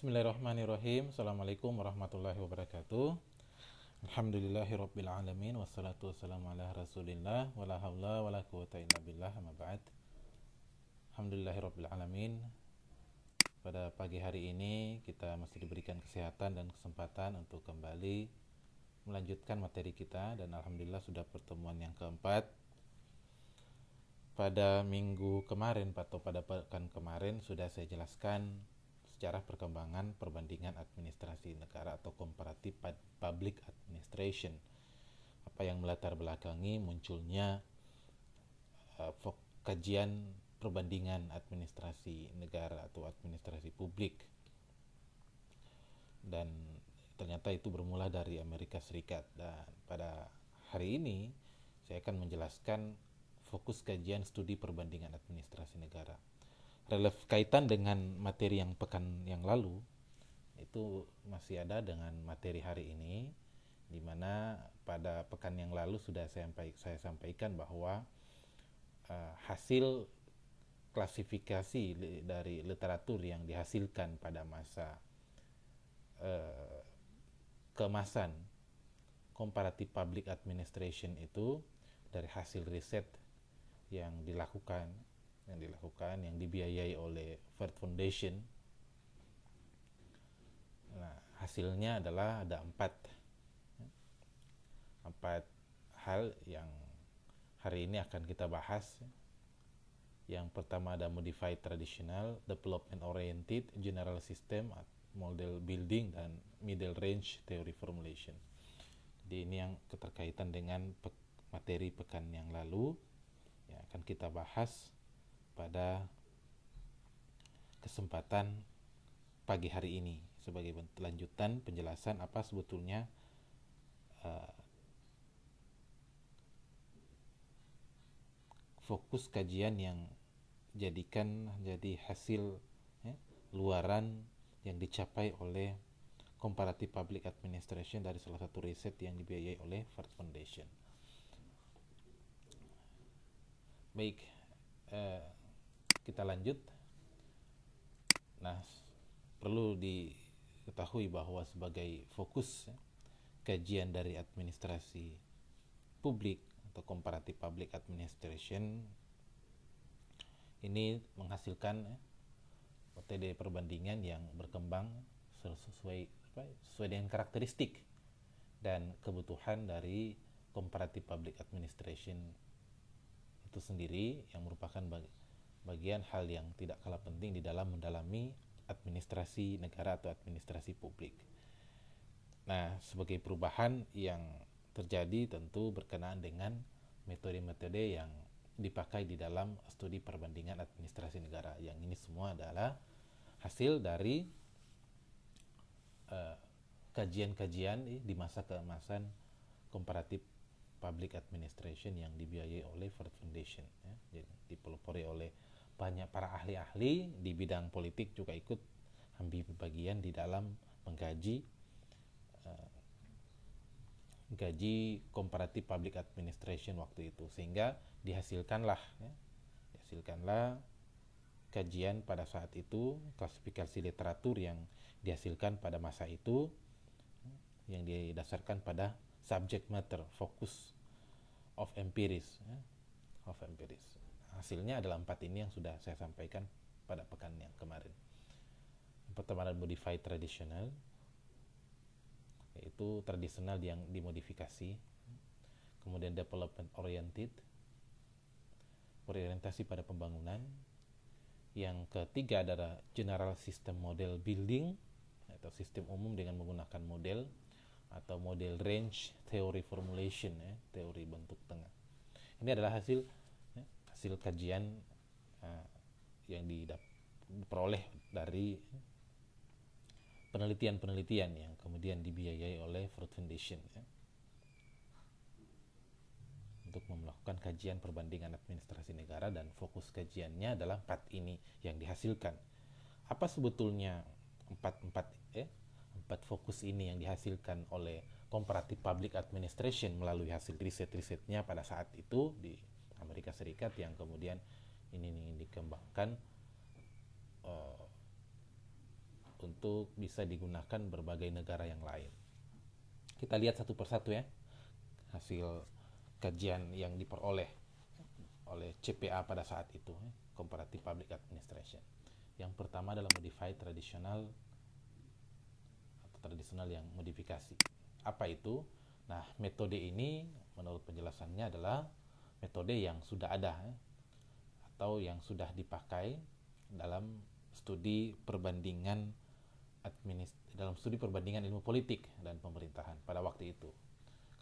Bismillahirrahmanirrahim. Assalamualaikum warahmatullahi wabarakatuh. Alhamdulillahirabbil alamin wassalatu wassalamu ala Rasulillah wala haula wala quwata illa billah amma ba'd. Alhamdulillahirabbil alamin. Pada pagi hari ini kita masih diberikan kesehatan dan kesempatan untuk kembali melanjutkan materi kita, dan alhamdulillah sudah pertemuan yang keempat. Pada minggu kemarin atau pada pekan kemarin sudah saya jelaskan secara perkembangan perbandingan administrasi negara atau comparative public administration, apa yang melatar belakangi munculnya kajian perbandingan administrasi negara atau administrasi publik. Dan ternyata itu bermula dari Amerika Serikat, dan pada hari ini saya akan menjelaskan fokus kajian studi perbandingan administrasi negara. Kaitan dengan materi yang pekan yang lalu itu masih ada dengan materi hari ini, di mana pada pekan yang lalu sudah saya sampaikan bahwa hasil klasifikasi dari literatur yang dihasilkan pada masa keemasan comparative public administration itu dari hasil riset yang dilakukan yang dibiayai oleh Ford Foundation. Nah, hasilnya adalah ada empat hal yang hari ini akan kita bahas. Yang pertama ada modified traditional, development oriented, general system, model building, dan middle range theory formulation. Jadi ini yang keterkaitan dengan materi pekan yang lalu yang akan kita bahas pada kesempatan pagi hari ini sebagai lanjutan penjelasan apa sebetulnya fokus kajian yang jadi hasil luaran yang dicapai oleh comparative public administration dari salah satu riset yang dibiayai oleh Ford Foundation. Baik, kita lanjut. Nah, perlu diketahui bahwa sebagai fokus kajian dari administrasi publik atau comparative public administration ini menghasilkan metode perbandingan yang berkembang sesuai dengan karakteristik dan kebutuhan dari comparative public administration itu sendiri, yang merupakan bagian hal yang tidak kalah penting di dalam mendalami administrasi negara atau administrasi publik. Nah, sebagai perubahan yang terjadi tentu berkenaan dengan metode-metode yang dipakai di dalam studi perbandingan administrasi negara. Yang ini semua adalah hasil dari kajian-kajian di masa keemasan comparative public administration yang dibiayai oleh Ford Foundation, dipelopori oleh banyak para ahli-ahli di bidang politik, juga ikut ambil bagian di dalam menggaji comparative public administration waktu itu, sehingga dihasilkanlah kajian pada saat itu, klasifikasi literatur yang dihasilkan pada masa itu yang didasarkan pada subject matter focus of empiris. Hasilnya adalah 4 ini yang sudah saya sampaikan pada pekan yang kemarin. Yang pertama adalah modified traditional, yaitu tradisional yang dimodifikasi. Kemudian development oriented, berorientasi pada pembangunan. Yang ketiga adalah general system model building, atau sistem umum dengan menggunakan model, atau model range theory formulation, teori bentuk tengah. Ini adalah hasil kajian yang diperoleh dari penelitian yang kemudian dibiayai oleh Ford Foundation untuk melakukan kajian perbandingan administrasi negara, dan fokus kajiannya adalah 4 ini yang dihasilkan. Apa sebetulnya empat fokus ini yang dihasilkan oleh comparative public administration melalui hasil risetnya pada saat itu di Amerika Serikat, yang kemudian ini dikembangkan untuk bisa digunakan berbagai negara yang lain. Kita lihat satu persatu ya hasil kajian yang diperoleh oleh CPA pada saat itu, Comparative Public Administration. Yang pertama adalah modified traditional atau tradisional yang modifikasi. Apa itu? Nah, metode ini menurut penjelasannya adalah metode yang sudah ada atau yang sudah dipakai dalam studi perbandingan ilmu politik dan pemerintahan pada waktu itu.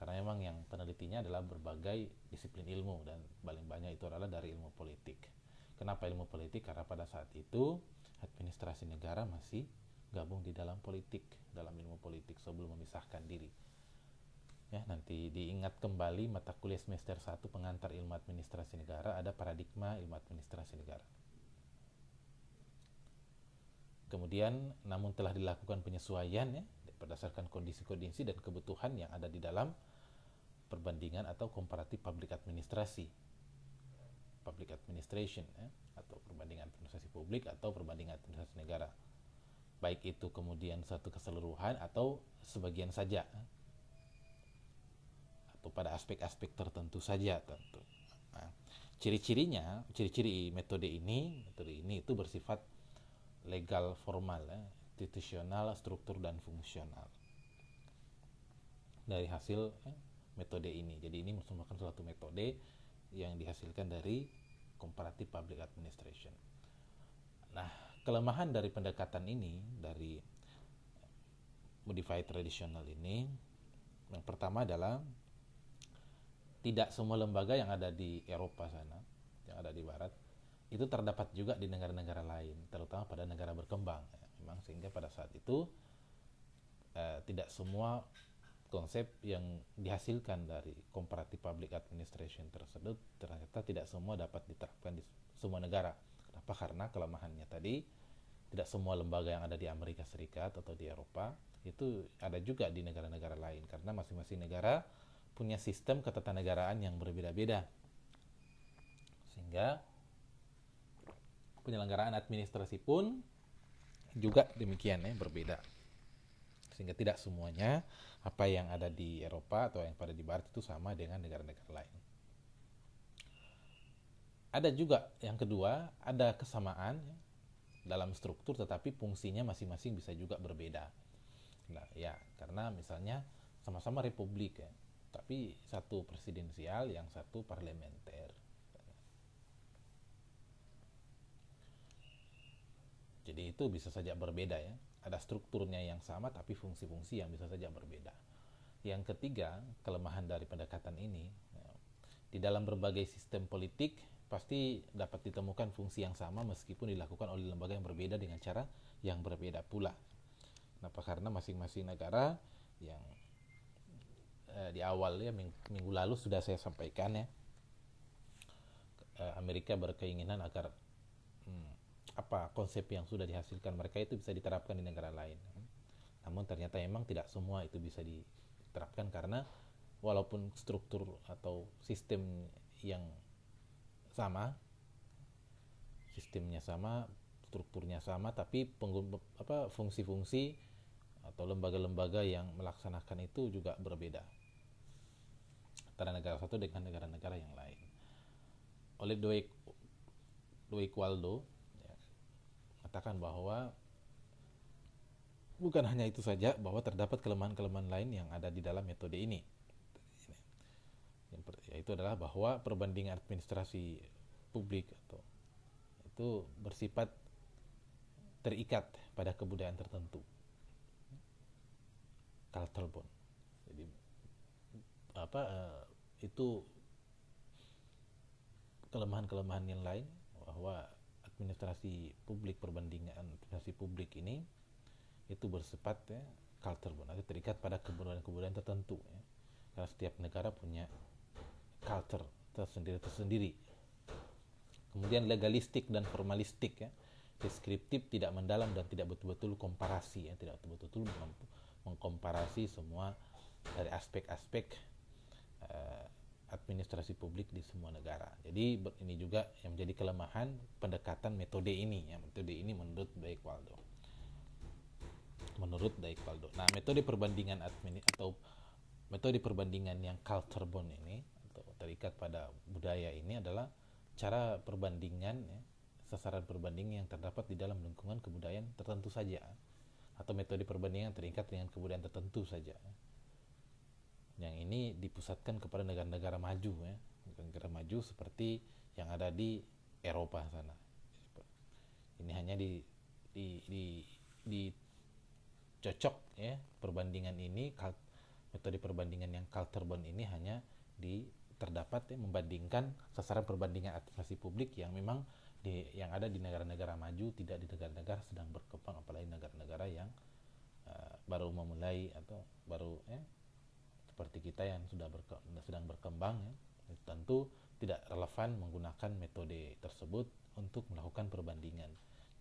Karena memang yang penelitinya adalah berbagai disiplin ilmu dan paling banyak itu adalah dari ilmu politik. Kenapa ilmu politik? Karena pada saat itu administrasi negara masih gabung di dalam politik, dalam ilmu politik sebelum memisahkan diri. Ya, nanti diingat kembali mata kuliah semester 1 pengantar ilmu administrasi negara, ada paradigma ilmu administrasi negara. Kemudian namun telah dilakukan penyesuaian ya berdasarkan kondisi-kondisi dan kebutuhan yang ada di dalam perbandingan atau comparative public administration ya, atau perbandingan administrasi publik atau perbandingan administrasi negara, baik itu kemudian satu keseluruhan atau sebagian saja atau pada aspek-aspek tertentu saja tentu. Nah, ciri metode ini itu bersifat legal formal ya, institusional, struktur dan fungsional dari hasil metode ini. Jadi ini merupakan suatu metode yang dihasilkan dari comparative public administration. Nah, kelemahan dari pendekatan ini, dari modified traditional ini, yang pertama adalah tidak semua lembaga yang ada di Eropa sana, yang ada di Barat, itu terdapat juga di negara-negara lain, terutama pada negara berkembang. Memang sehingga pada saat itu tidak semua konsep yang dihasilkan dari comparative public administration tersebut ternyata tidak semua dapat diterapkan di semua negara. Kenapa? Karena kelemahannya tadi, tidak semua lembaga yang ada di Amerika Serikat atau di Eropa itu ada juga di negara-negara lain, karena masing-masing negara punya sistem ketatanegaraan yang berbeda-beda, sehingga penyelenggaraan administrasi pun juga demikian ya, berbeda. Sehingga tidak semuanya apa yang ada di Eropa atau yang pada di Barat itu sama dengan negara-negara lain. Ada juga yang kedua, ada kesamaan ya, dalam struktur tetapi fungsinya masing-masing bisa juga berbeda. Nah, ya, karena misalnya sama-sama republik ya, tapi satu presidensial, yang satu parlementer. Jadi itu bisa saja berbeda ya. Ada strukturnya yang sama tapi fungsi-fungsi yang bisa saja berbeda. Yang ketiga, kelemahan dari pendekatan ini, di dalam berbagai sistem politik pasti dapat ditemukan fungsi yang sama meskipun dilakukan oleh lembaga yang berbeda dengan cara yang berbeda pula. Kenapa? Karena masing-masing negara yang di awal ya minggu lalu sudah saya sampaikan ya, Amerika berkeinginan agar konsep yang sudah dihasilkan mereka itu bisa diterapkan di negara lain. Namun ternyata memang tidak semua itu bisa diterapkan karena walaupun struktur atau sistem yang sama, sistemnya sama, strukturnya sama, tapi fungsi-fungsi atau lembaga-lembaga yang melaksanakan itu juga berbeda antara negara satu dengan negara-negara yang lain. Oleh Dwight Waldo katakan bahwa bukan hanya itu saja, bahwa terdapat kelemahan-kelemahan lain yang ada di dalam metode ini. Yaitu adalah bahwa perbandingan administrasi publik itu bersifat terikat pada kebudayaan tertentu, cultural bond. Jadi itu kelemahan-kelemahan yang lain, bahwa administrasi publik, perbandingan administrasi publik ini itu bersifat ya, culture bond, atau terikat pada kebudayaan tertentu ya. Karena setiap negara punya culture tersendiri. Kemudian legalistik dan formalistik ya, deskriptif, tidak mendalam dan tidak betul-betul komparasi ya, tidak betul-betul mengkomparasi semua dari aspek-aspek administrasi publik di semua negara. Jadi ini juga yang menjadi kelemahan pendekatan metode ini ya, metode ini menurut Dwight Waldo. menurut Daikbaldo. Nah, metode perbandingan atau metode perbandingan yang culture bound ini atau terikat pada budaya ini adalah cara perbandingan ya, sasaran perbandingan yang terdapat di dalam lingkungan kebudayaan tertentu saja, atau metode perbandingan yang terikat dengan kebudayaan tertentu saja. Yang ini dipusatkan kepada negara-negara maju ya, negara maju seperti yang ada di Eropa sana. Ini hanya dicocok ya, perbandingan ini, metode perbandingan yang culture bound ini hanya terdapat ya, membandingkan sasaran perbandingan administrasi publik yang memang yang ada di negara-negara maju, tidak di negara-negara sedang berkembang, apalagi negara-negara yang baru memulai atau baru seperti kita yang sedang berkembang ya. Tentu tidak relevan menggunakan metode tersebut untuk melakukan perbandingan.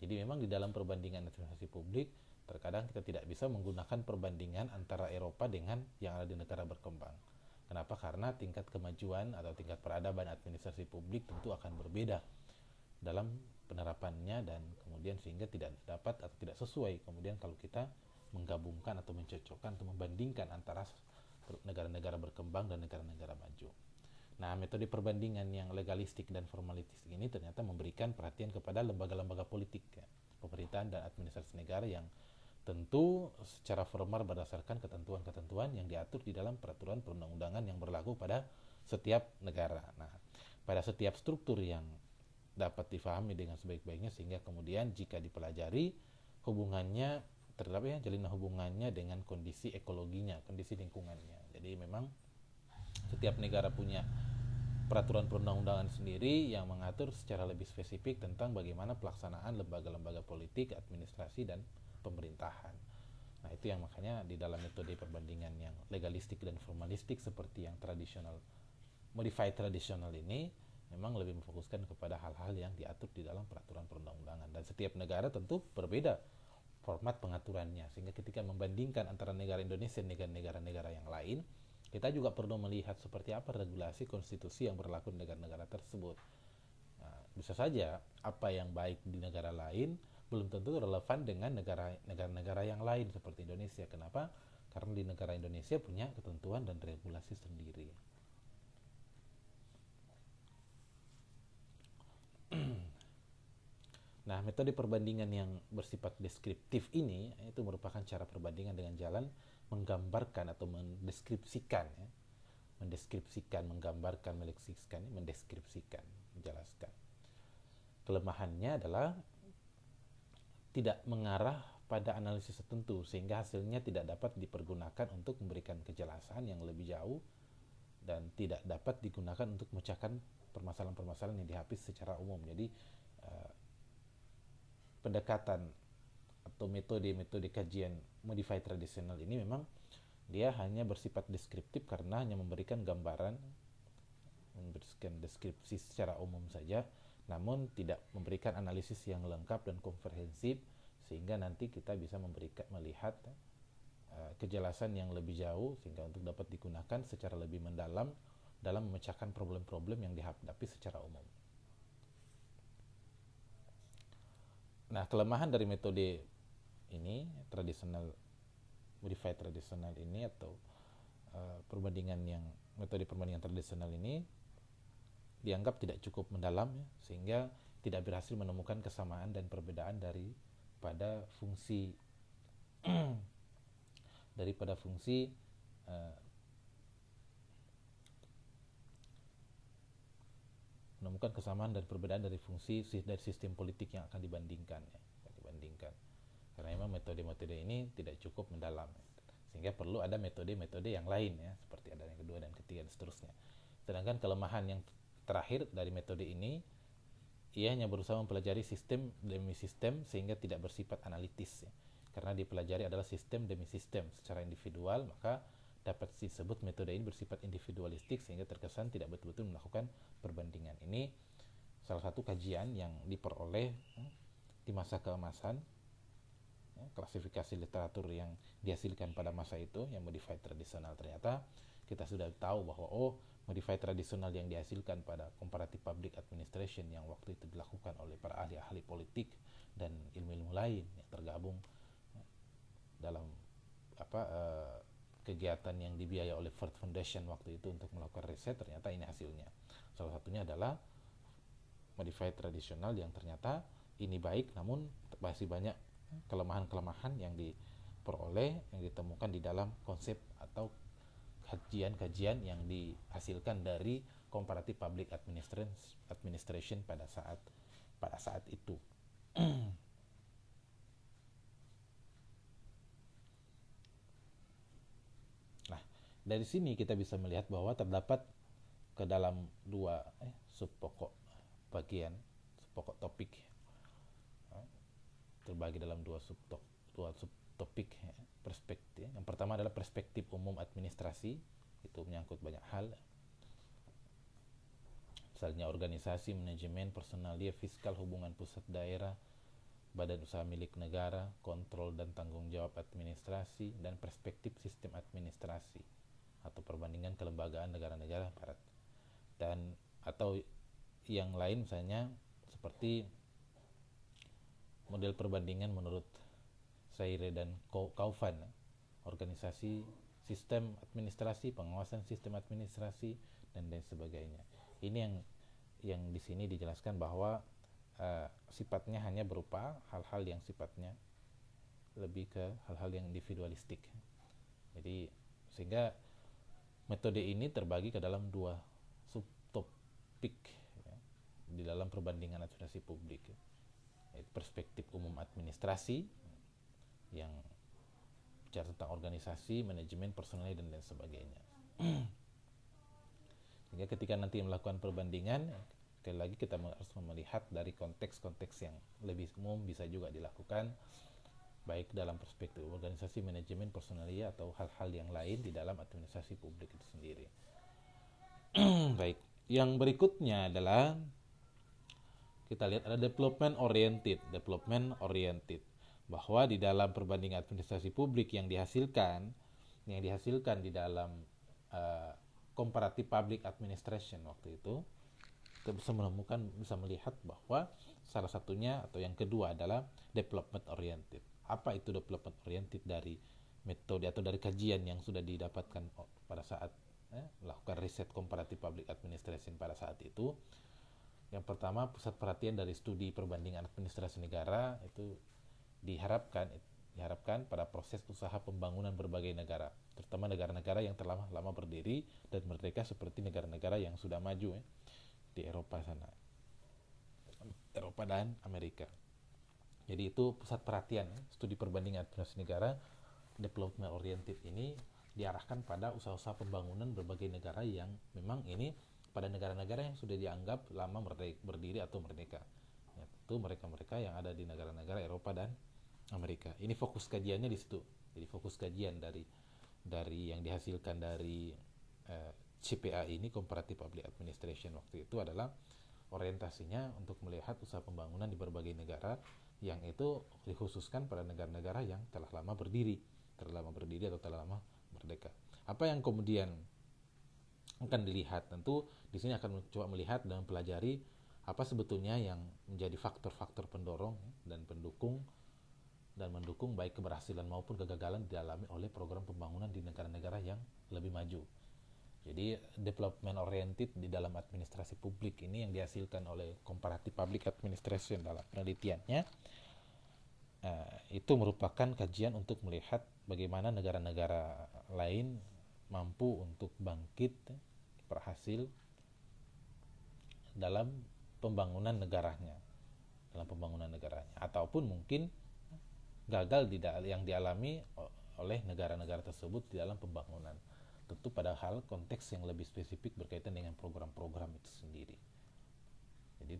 Jadi memang di dalam perbandingan administrasi publik terkadang kita tidak bisa menggunakan perbandingan antara Eropa dengan yang ada di negara berkembang. Kenapa? Karena tingkat kemajuan atau tingkat peradaban administrasi publik tentu akan berbeda dalam penerapannya, dan kemudian sehingga tidak dapat atau tidak sesuai kemudian kalau kita menggabungkan atau mencocokkan atau membandingkan antara negara-negara berkembang dan negara-negara maju. Nah, metode perbandingan yang legalistik dan formalistik ini ternyata memberikan perhatian kepada lembaga-lembaga politik ya, pemerintahan dan administrasi negara yang tentu secara formal berdasarkan ketentuan-ketentuan yang diatur di dalam peraturan perundang-undangan yang berlaku pada setiap negara. Nah, pada setiap struktur yang dapat difahami dengan sebaik-baiknya, sehingga kemudian jika dipelajari hubungannya terdapat ya, jalinan hubungannya dengan kondisi ekologinya, kondisi lingkungannya. Jadi memang setiap negara punya peraturan perundang-undangan sendiri yang mengatur secara lebih spesifik tentang bagaimana pelaksanaan lembaga-lembaga politik, administrasi, dan pemerintahan. Nah, itu yang makanya di dalam metode perbandingan yang legalistik dan formalistik seperti yang tradisional, modified tradisional ini memang lebih memfokuskan kepada hal-hal yang diatur di dalam peraturan perundang-undangan. Dan setiap negara tentu berbeda format pengaturannya, sehingga ketika membandingkan antara negara Indonesia dengan negara-negara yang lain, kita juga perlu melihat seperti apa regulasi konstitusi yang berlaku di negara-negara tersebut. Nah, bisa saja apa yang baik di negara lain belum tentu relevan dengan negara-negara yang lain seperti Indonesia. Kenapa? Karena di negara Indonesia punya ketentuan dan regulasi sendiri. Nah, metode perbandingan yang bersifat deskriptif ini itu merupakan cara perbandingan dengan jalan menggambarkan atau mendeskripsikan ya. Menggambarkan, mendeskripsikan, menjelaskan. Kelemahannya adalah tidak mengarah pada analisis tertentu, sehingga hasilnya tidak dapat dipergunakan untuk memberikan kejelasan yang lebih jauh dan tidak dapat digunakan untuk memecahkan permasalahan-permasalahan yang dihapus secara umum. Jadi pendekatan atau metode kajian modified tradisional ini memang dia hanya bersifat deskriptif karena hanya memberikan gambaran, memberikan deskripsi secara umum saja, namun tidak memberikan analisis yang lengkap dan komprehensif, sehingga nanti kita bisa melihat kejelasan yang lebih jauh, sehingga untuk dapat digunakan secara lebih mendalam dalam memecahkan problem-problem yang dihadapi secara umum. Nah, kelemahan dari metode ini, modified tradisional ini atau metode perbandingan tradisional ini dianggap tidak cukup mendalam ya, sehingga tidak berhasil menemukan kesamaan dan perbedaan daripada fungsi menemukan kesamaan dan perbedaan dari fungsi dari sistem politik yang akan dibandingkan ya, karena memang metode-metode ini tidak cukup mendalam ya. Sehingga perlu ada metode-metode yang lain ya, seperti ada yang kedua dan ketiga dan seterusnya. Sedangkan kelemahan yang terakhir dari metode ini, ia hanya berusaha mempelajari sistem demi sistem sehingga tidak bersifat analitis ya. Karena dipelajari adalah sistem demi sistem secara individual, maka dapat disebut metode ini bersifat individualistik sehingga terkesan tidak betul-betul melakukan perbandingan. Ini salah satu kajian yang diperoleh di masa keemasan, klasifikasi literatur yang dihasilkan pada masa itu yang modified tradisional. Ternyata kita sudah tahu bahwa modified tradisional yang dihasilkan pada comparative public administration yang waktu itu dilakukan oleh para ahli-ahli politik dan ilmu-ilmu lain yang tergabung dalam kegiatan yang dibiayai oleh Ford Foundation waktu itu untuk melakukan riset, ternyata ini hasilnya. Salah satunya adalah modified tradisional yang ternyata ini baik, namun masih banyak kelemahan-kelemahan yang yang ditemukan di dalam konsep atau kajian-kajian yang dihasilkan dari comparative public administration pada saat itu. Nah, dari sini kita bisa melihat bahwa terdapat ke dalam dua subpokok topik, terbagi dalam dua subtopik perspektif. Yang pertama adalah perspektif umum administrasi, itu menyangkut banyak hal, misalnya organisasi, manajemen, personalia, fiskal, hubungan pusat daerah, badan usaha milik negara, kontrol dan tanggung jawab administrasi, dan perspektif sistem administrasi atau perbandingan kelembagaan negara-negara barat. Dan atau yang lain misalnya seperti model perbandingan menurut Saire dan Kaufman, organisasi, sistem administrasi, pengawasan sistem administrasi, dan lain sebagainya. Ini yang di sini dijelaskan bahwa sifatnya hanya berupa hal-hal yang sifatnya lebih ke hal-hal yang individualistik. Jadi sehingga metode ini terbagi ke dalam dua subtopik di dalam perbandingan administrasi publik, yaitu perspektif umum administrasi yang bicara tentang organisasi, manajemen, personalia, dan lain sebagainya. Sehingga ketika nanti melakukan perbandingan, sekali lagi kita harus melihat dari konteks-konteks yang lebih umum, bisa juga dilakukan baik dalam perspektif organisasi, manajemen, personalia, atau hal-hal yang lain di dalam administrasi publik itu sendiri. Baik, yang berikutnya adalah kita lihat ada development oriented, bahwa di dalam perbandingan administrasi publik yang dihasilkan di dalam comparative public administration waktu itu, kita bisa melihat bahwa salah satunya atau yang kedua adalah development oriented. Apa itu development oriented dari metode atau dari kajian yang sudah didapatkan pada saat melakukan riset comparative public administration pada saat itu? Yang pertama, pusat perhatian dari studi perbandingan administrasi negara itu diharapkan pada proses usaha pembangunan berbagai negara, terutama negara-negara yang telah lama berdiri dan merdeka seperti negara-negara yang sudah maju di Eropa sana, Eropa dan Amerika. Jadi itu pusat perhatian studi perbandingan administrasi negara development oriented ini diarahkan pada usaha-usaha pembangunan berbagai negara yang memang ini pada negara-negara yang sudah dianggap lama berdiri atau merdeka, yaitu mereka-mereka yang ada di negara-negara Eropa dan Amerika. Ini fokus kajiannya di situ. Jadi fokus kajian dari yang dihasilkan dari CPA ini, Comparative Public Administration waktu itu, adalah orientasinya untuk melihat usaha pembangunan di berbagai negara yang itu dikhususkan pada negara-negara yang telah lama berdiri atau telah lama merdeka. Apa yang kemudian akan dilihat, tentu di sini akan coba melihat dan mempelajari apa sebetulnya yang menjadi faktor-faktor pendorong dan mendukung baik keberhasilan maupun kegagalan dialami oleh program pembangunan di negara-negara yang lebih maju. Jadi development oriented di dalam administrasi publik ini yang dihasilkan oleh Comparative Public Administration dalam penelitiannya, itu merupakan kajian untuk melihat bagaimana negara-negara lain mampu untuk bangkit, berhasil dalam pembangunan negaranya, ataupun mungkin gagal yang dialami oleh negara-negara tersebut di dalam pembangunan, tentu pada hal konteks yang lebih spesifik berkaitan dengan program-program itu sendiri. Jadi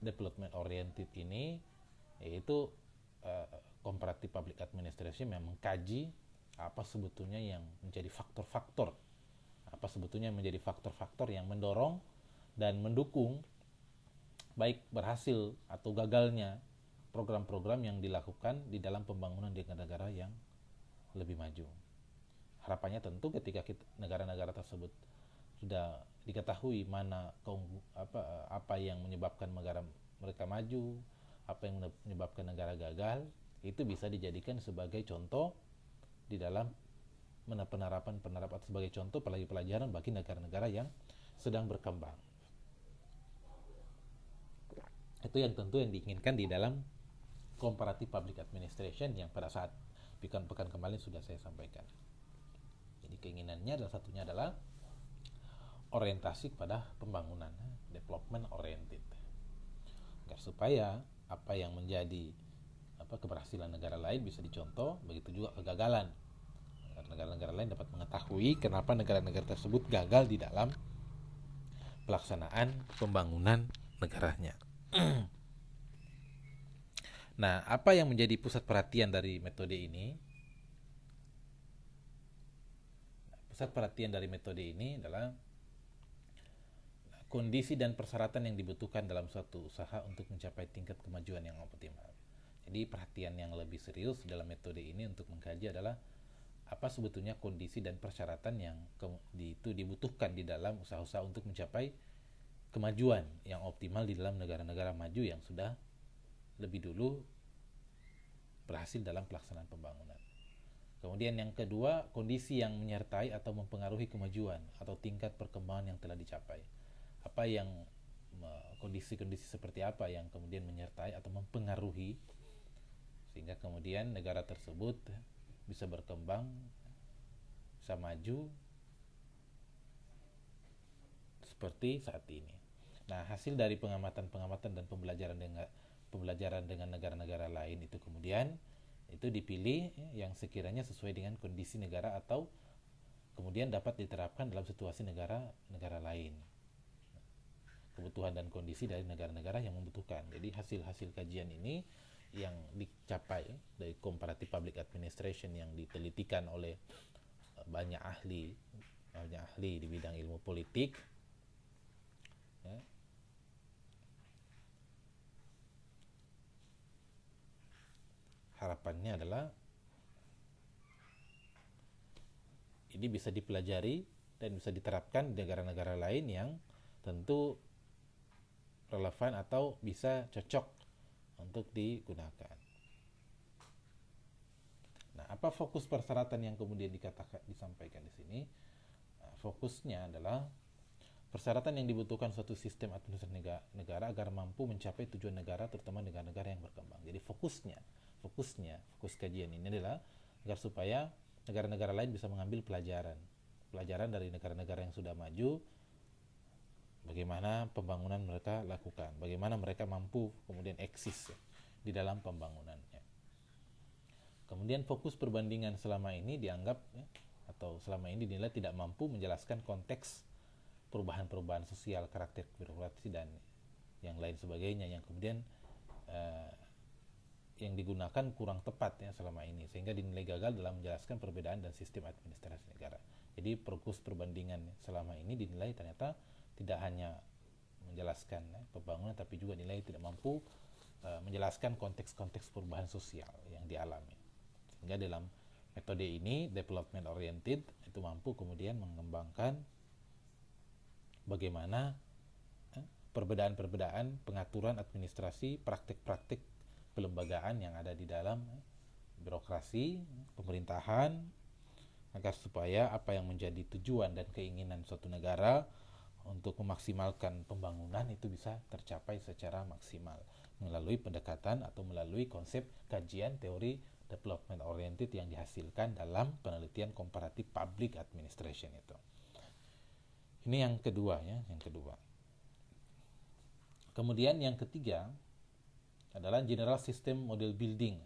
development oriented ini yaitu comparative public administration yang mengkaji apa sebetulnya yang menjadi faktor-faktor yang mendorong dan mendukung baik berhasil atau gagalnya program-program yang dilakukan di dalam pembangunan di negara-negara yang lebih maju. Harapannya tentu ketika negara-negara tersebut sudah diketahui apa yang menyebabkan negara mereka maju, apa yang menyebabkan negara gagal, itu bisa dijadikan sebagai contoh di dalam penerapan sebagai contoh pelajaran bagi negara-negara yang sedang berkembang. Itu yang tentu yang diinginkan di dalam comparative public administration yang pada saat pekan kemarin sudah saya sampaikan. Jadi keinginannya adalah satunya adalah orientasi kepada pembangunan, development oriented, agar supaya apa yang menjadi keberhasilan negara lain bisa dicontoh, begitu juga kegagalan, agar negara-negara lain dapat mengetahui kenapa negara-negara tersebut gagal di dalam pelaksanaan pembangunan negaranya. Nah, apa yang menjadi pusat perhatian dari metode ini? Pusat perhatian dari metode ini adalah kondisi dan persyaratan yang dibutuhkan dalam suatu usaha untuk mencapai tingkat kemajuan yang optimal. Jadi perhatian yang lebih serius dalam metode ini untuk mengkaji adalah apa sebetulnya kondisi dan persyaratan yang itu dibutuhkan di dalam usaha-usaha untuk mencapai kemajuan yang optimal di dalam negara-negara maju yang sudah lebih dulu berhasil dalam pelaksanaan pembangunan. Kemudian yang kedua, kondisi yang menyertai atau mempengaruhi kemajuan atau tingkat perkembangan yang telah dicapai. Apa yang kondisi-kondisi seperti apa yang kemudian menyertai atau mempengaruhi sehingga kemudian negara tersebut bisa berkembang, bisa maju seperti saat ini. Nah, hasil dari pengamatan-pengamatan dan pembelajaran dengan negara-negara lain itu kemudian itu dipilih yang sekiranya sesuai dengan kondisi negara atau kemudian dapat diterapkan dalam situasi negara-negara lain, kebutuhan dan kondisi dari negara-negara yang membutuhkan. Jadi hasil-hasil kajian ini yang dicapai dari comparative public administration yang ditelitikan oleh banyak ahli di bidang ilmu politik, ya. Harapannya adalah ini bisa dipelajari dan bisa diterapkan di negara-negara lain yang tentu relevan atau bisa cocok untuk digunakan. Nah, apa fokus persyaratan yang kemudian disampaikan di sini? Nah, fokusnya adalah persyaratan yang dibutuhkan suatu sistem administrasi negara agar mampu mencapai tujuan negara, terutama negara-negara yang berkembang. Jadi fokus kajian ini adalah agar supaya negara-negara lain bisa mengambil pelajaran dari negara-negara yang sudah maju, bagaimana pembangunan mereka lakukan, bagaimana mereka mampu kemudian eksis di dalam pembangunannya. Kemudian fokus perbandingan selama ini dianggap atau selama ini dinilai tidak mampu menjelaskan konteks perubahan-perubahan sosial, karakter birokrasi dan yang lain sebagainya yang kemudian yang digunakan kurang tepat ya selama ini, sehingga dinilai gagal dalam menjelaskan perbedaan dan sistem administrasi negara. Jadi fokus perbandingan selama ini dinilai ternyata tidak hanya menjelaskan pembangunan, tapi juga dinilai tidak mampu menjelaskan konteks-konteks perubahan sosial yang dialami. Sehingga dalam metode ini development oriented itu mampu kemudian mengembangkan bagaimana perbedaan-perbedaan pengaturan administrasi, praktik-praktik pelembagaan yang ada di dalam birokrasi pemerintahan, agar supaya apa yang menjadi tujuan dan keinginan suatu negara untuk memaksimalkan pembangunan itu bisa tercapai secara maksimal melalui pendekatan atau melalui konsep kajian teori development oriented yang dihasilkan dalam penelitian comparative public administration itu. Ini yang kedua ya, yang kedua. Kemudian yang ketiga adalah general system model building.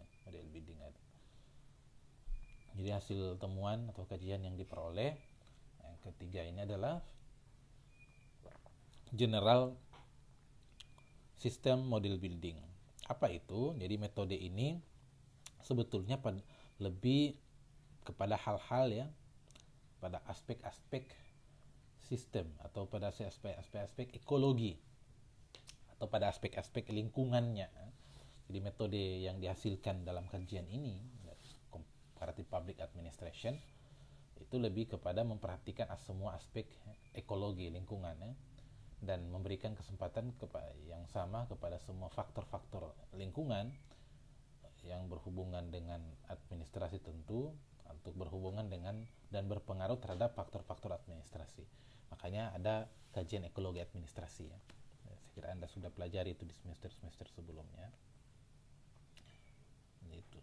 Jadi hasil temuan atau kajian yang diperoleh yang ketiga ini adalah general system model building. Apa itu? Jadi metode ini sebetulnya lebih kepada hal-hal ya, pada aspek-aspek sistem atau pada aspek-aspek ekologi atau pada aspek-aspek lingkungannya. Jadi metode yang dihasilkan dalam kajian ini, comparative public administration, itu lebih kepada memperhatikan semua aspek ekologi lingkungan dan memberikan kesempatan yang sama kepada semua faktor-faktor lingkungan yang berhubungan dengan administrasi tentu, untuk berhubungan dengan dan berpengaruh terhadap faktor-faktor administrasi. Makanya ada kajian ekologi administrasi ya. Saya kira Anda sudah pelajari itu di semester-semester sebelumnya. Itu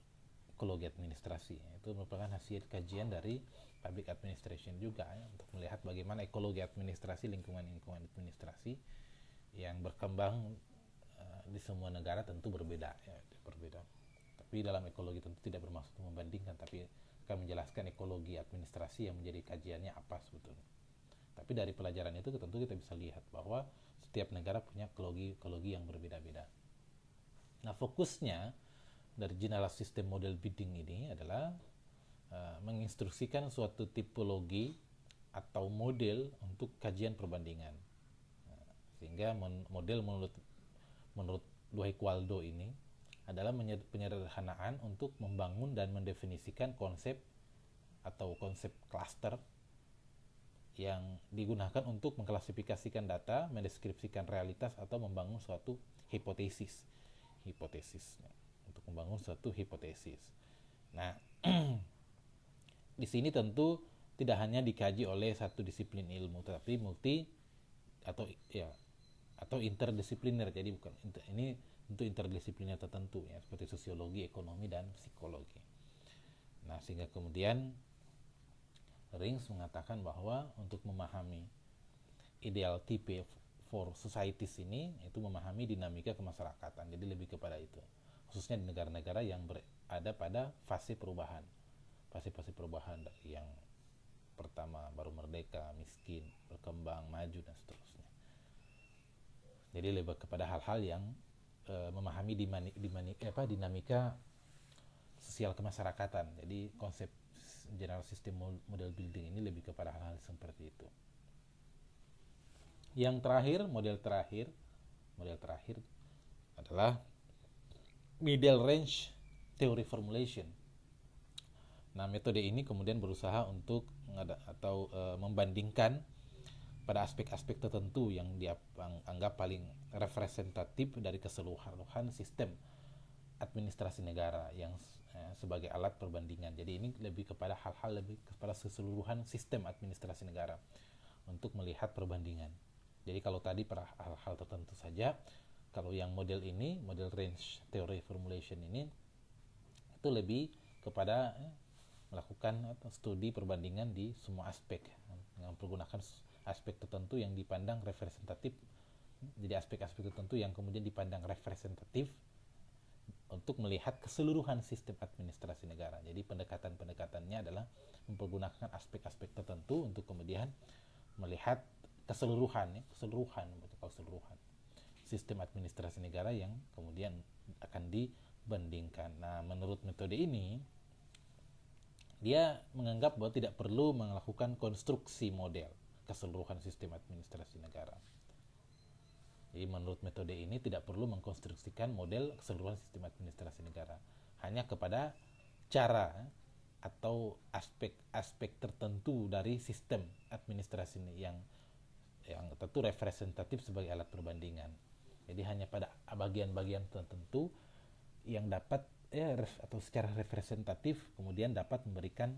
ekologi administrasi ya. Itu merupakan hasil kajian dari public administration juga ya, untuk melihat bagaimana ekologi administrasi, lingkungan administrasi yang berkembang di semua negara tentu berbeda ya, berbeda. Tapi dalam ekologi tentu tidak bermaksud membandingkan, tapi akan menjelaskan ekologi administrasi yang menjadi kajiannya apa sebetulnya. Tapi dari pelajaran itu tentu kita bisa lihat bahwa setiap negara punya ekologi yang berbeda-beda. Nah, fokusnya dari general system model bidding ini adalah menginstruksikan suatu tipologi atau model untuk kajian perbandingan. Sehingga model menurut Dwight Waldo ini adalah penyederhanaan untuk membangun dan mendefinisikan konsep atau konsep cluster yang digunakan untuk mengklasifikasikan data, mendeskripsikan realitas atau membangun suatu hipotesis untuk membangun suatu hipotesis. Nah, di sini tentu tidak hanya dikaji oleh satu disiplin ilmu, tetapi atau interdisipliner. Jadi bukan ini untuk interdisipliner tertentu ya, seperti sosiologi, ekonomi dan psikologi. Nah, sehingga kemudian Rings mengatakan bahwa untuk memahami ideal type for societies ini itu memahami dinamika kemasyarakatan. Jadi lebih kepada itu. Khususnya di negara-negara yang berada pada fase perubahan. Fase-fase perubahan dari yang pertama baru merdeka, miskin, berkembang, maju dan seterusnya. Jadi lebih kepada hal-hal yang memahami dinamika sosial kemasyarakatan. Jadi konsep general system model building ini lebih kepada hal-hal seperti itu. Yang terakhir, model terakhir adalah middle range theory formulation. Nah, metode ini kemudian berusaha untuk membandingkan pada aspek-aspek tertentu yang dianggap paling representatif dari keseluruhan sistem administrasi negara yang sebagai alat perbandingan. Jadi ini lebih kepada lebih kepada keseluruhan sistem administrasi negara untuk melihat perbandingan. Jadi kalau tadi pada hal-hal tertentu saja, kalau yang model ini, model range theory formulation ini itu lebih kepada melakukan studi perbandingan di semua aspek dengan menggunakan aspek tertentu yang dipandang representatif. Jadi aspek-aspek tertentu yang kemudian dipandang representatif untuk melihat keseluruhan sistem administrasi negara. Jadi pendekatan-pendekatannya adalah mempergunakan aspek-aspek tertentu untuk kemudian melihat keseluruhan sistem administrasi negara yang kemudian akan dibandingkan. Nah, menurut metode ini dia menganggap bahwa tidak perlu melakukan konstruksi model keseluruhan sistem administrasi negara. Jadi menurut metode ini tidak perlu mengkonstruksikan model keseluruhan sistem administrasi negara, hanya kepada cara atau aspek-aspek tertentu dari sistem administrasi yang tentu representatif sebagai alat perbandingan. Jadi hanya pada bagian-bagian tertentu yang dapat atau secara representatif kemudian dapat memberikan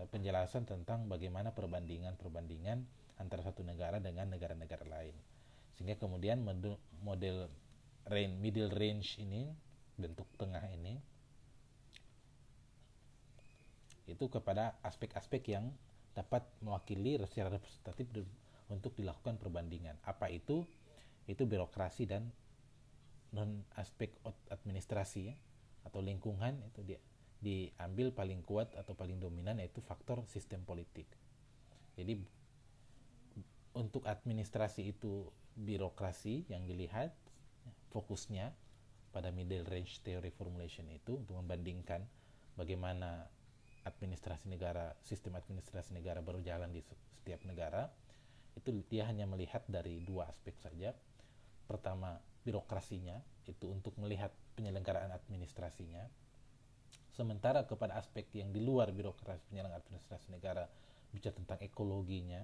penjelasan tentang bagaimana perbandingan antara satu negara dengan negara-negara lain. Sehingga kemudian model middle range ini, bentuk tengah ini, itu kepada aspek-aspek yang dapat mewakili secara representatif untuk dilakukan perbandingan. Apa itu? Itu birokrasi dan non aspek administrasi atau lingkungan itu diambil paling kuat atau paling dominan, yaitu faktor sistem politik. Jadi untuk administrasi itu birokrasi yang dilihat fokusnya pada middle range theory formulation itu untuk membandingkan bagaimana sistem administrasi negara berjalan di setiap negara. Itu dia hanya melihat dari dua aspek saja. Pertama, birokrasinya, itu untuk melihat penyelenggaraan administrasinya. Sementara kepada aspek yang di luar birokrasi penyelenggaraan administrasi negara, bicara tentang ekologinya,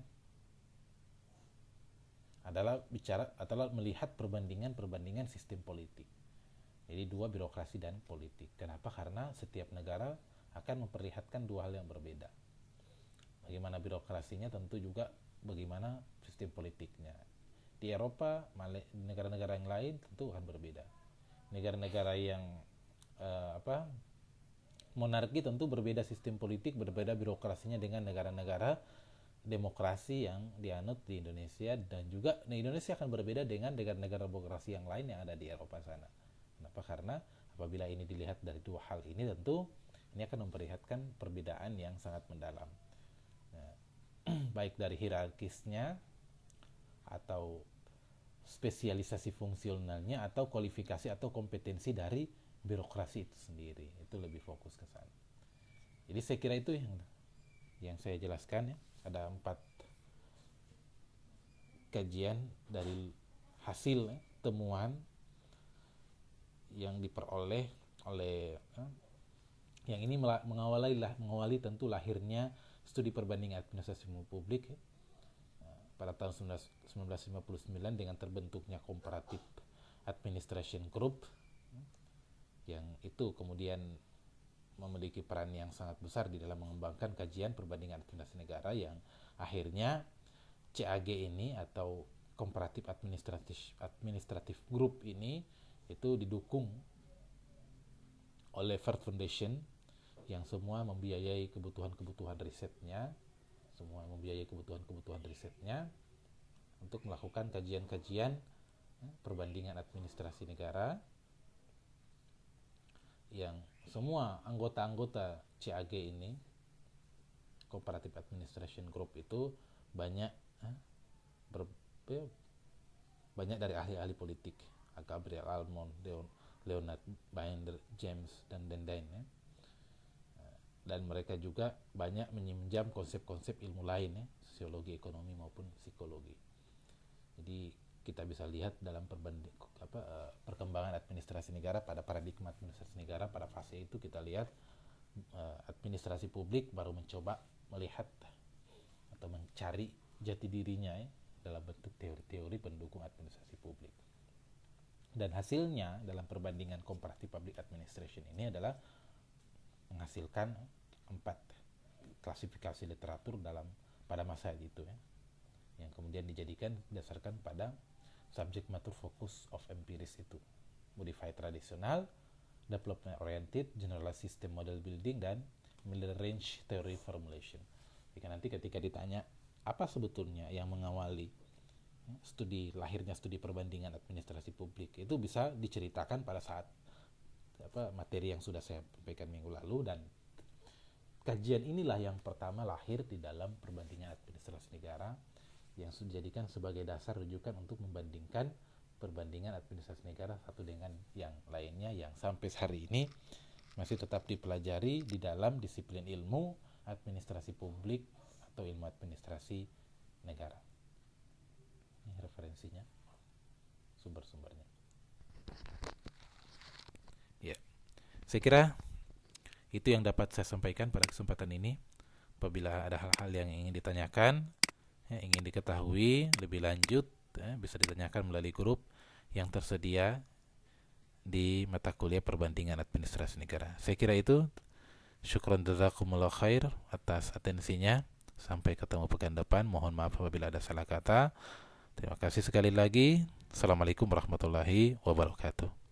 adalah melihat perbandingan sistem politik. Jadi dua, birokrasi dan politik. Kenapa? Karena setiap negara akan memperlihatkan dua hal yang berbeda. Bagaimana birokrasinya, tentu juga bagaimana sistem politiknya. Di Eropa, negara-negara yang lain tentu akan berbeda. Negara-negara yang monarki tentu berbeda sistem politik, berbeda birokrasinya dengan negara-negara demokrasi yang dianut di Indonesia, dan juga Indonesia akan berbeda dengan negara-negara demokrasi yang lain yang ada di Eropa sana. Kenapa? Karena apabila ini dilihat dari dua hal ini, tentu ini akan memperlihatkan perbedaan yang sangat mendalam. Nah, baik dari hierarkisnya atau spesialisasi fungsionalnya atau kualifikasi atau kompetensi dari birokrasi itu sendiri, itu lebih fokus ke sana. Jadi saya kira itu yang saya jelaskan ya. Ada 4 kajian dari hasil temuan yang diperoleh oleh yang ini mengawali tentu lahirnya studi perbandingan administrasi publik pada tahun 1959 dengan terbentuknya Comparative Administration Group, yang itu kemudian memiliki peran yang sangat besar di dalam mengembangkan kajian perbandingan administrasi negara, yang akhirnya CAG ini atau Comparative Administrative Group ini itu didukung oleh Ford Foundation yang semua membiayai kebutuhan risetnya, untuk melakukan kajian-kajian perbandingan administrasi negara, yang semua anggota-anggota CAG ini, Comparative Administration Group, itu banyak dari ahli-ahli politik, Gabriel Almond, Leonard Binder, James, dan lain-lain ya. Dan mereka juga banyak meminjam konsep-konsep ilmu lain ya, sosiologi, ekonomi maupun psikologi. Jadi kita bisa lihat dalam perkembangan administrasi negara, pada paradigma administrasi negara pada fase itu kita lihat administrasi publik baru mencoba melihat atau mencari jati dirinya ya, dalam bentuk teori-teori pendukung administrasi publik. Dan hasilnya dalam perbandingan Comparative Public Administration ini adalah menghasilkan 4 klasifikasi literatur pada masa itu ya, yang kemudian dijadikan berdasarkan pada subject matter focus of empiris itu, modified traditional, development oriented, generalized system model building, dan middle range theory formulation. Jika nanti ketika ditanya apa sebetulnya yang mengawali lahirnya studi perbandingan administrasi publik, itu bisa diceritakan pada saat materi yang sudah saya sampaikan minggu lalu, dan kajian inilah yang pertama lahir di dalam perbandingan administrasi negara, yang sudah dijadikan sebagai dasar rujukan untuk membandingkan perbandingan administrasi negara satu dengan yang lainnya, yang sampai hari ini masih tetap dipelajari di dalam disiplin ilmu administrasi publik atau ilmu administrasi negara. Ini referensinya, sumber-sumbernya. Ya, saya kira itu yang dapat saya sampaikan pada kesempatan ini. Apabila ada hal-hal yang ingin ditanyakan, ingin diketahui lebih lanjut, bisa ditanyakan melalui grup yang tersedia di mata kuliah perbandingan administrasi negara. Saya kira itu. Syukran jazakumullah khair atas atensinya. Sampai ketemu pekan depan. Mohon maaf apabila ada salah kata. Terima kasih sekali lagi. Assalamualaikum warahmatullahi wabarakatuh.